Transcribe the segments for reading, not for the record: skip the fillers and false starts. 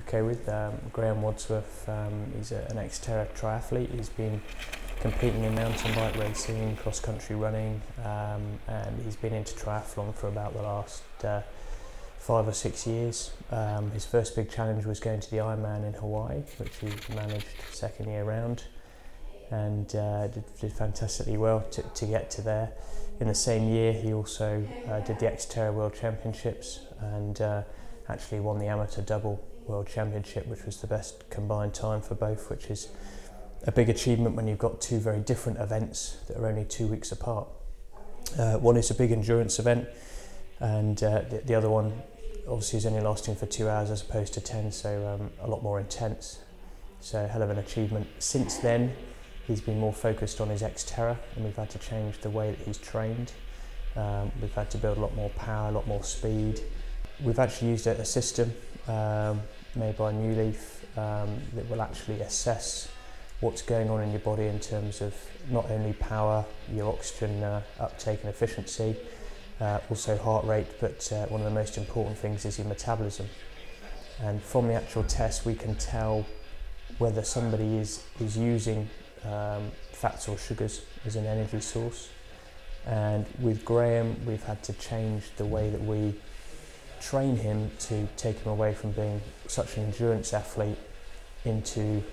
okay with. Graham Wadsworth, he's an Xterra triathlete. He's been competing in mountain bike racing, cross-country running, and he's been into triathlon for about the last 5 or 6 years. His first big challenge was going to the Ironman in Hawaii, which he managed second year round, and did fantastically well to get to there. In the same year, he also did the Xterra World Championships and actually won the amateur double World Championship, which was the best combined time for both, which is a big achievement when you've got two very different events that are only 2 weeks apart. One is a big endurance event, and the other one obviously is only lasting for 2 hours as opposed to 10, so a lot more intense. So a hell of an achievement. Since then, he's been more focused on his Xterra, and we've had to change the way that he's trained. We've had to build a lot more power, a lot more speed. We've actually used a system made by MyLife that will actually assess what's going on in your body in terms of not only power, your oxygen uptake and efficiency, also heart rate, but one of the most important things is your metabolism. And from the actual test, we can tell whether somebody is using fats or sugars as an energy source. And with Graham, we've had to change the way that we train him to take him away from being such an endurance athlete into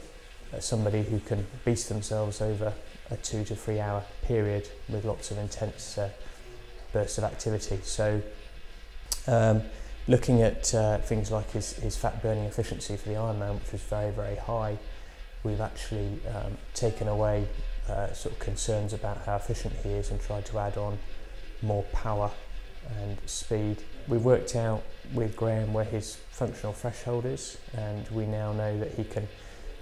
somebody who can beast themselves over a 2 to 3 hour period with lots of intense bursts of activity. So looking at things like his fat burning efficiency for the Ironman, which was very, very high, we've actually taken away sort of concerns about how efficient he is and tried to add on more power and speed. We've worked out with Graham where his functional threshold is, and we now know that he can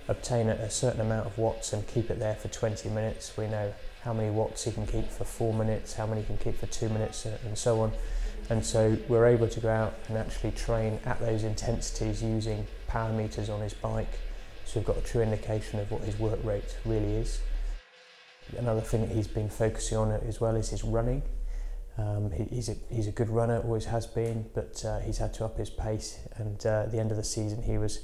obtain a certain amount of watts and keep it there for 20 minutes. We know how many watts he can keep for 4 minutes, how many he can keep for 2 minutes, and so on. And so we're able to go out and actually train at those intensities using power meters on his bike. So we've got a true indication of what his work rate really is. Another thing that he's been focusing on as well is his running. He's a good runner, always has been, but he's had to up his pace, and at the end of the season he was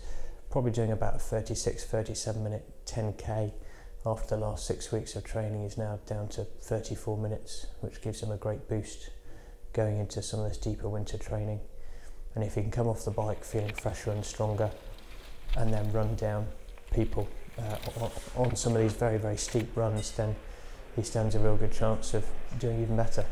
probably doing about a 36-37 minute 10k. After the last 6 weeks of training, he's now down to 34 minutes, which gives him a great boost going into some of this deeper winter training. And if he can come off the bike feeling fresher and stronger and then run down people on some of these very, very steep runs, then he stands a real good chance of doing even better.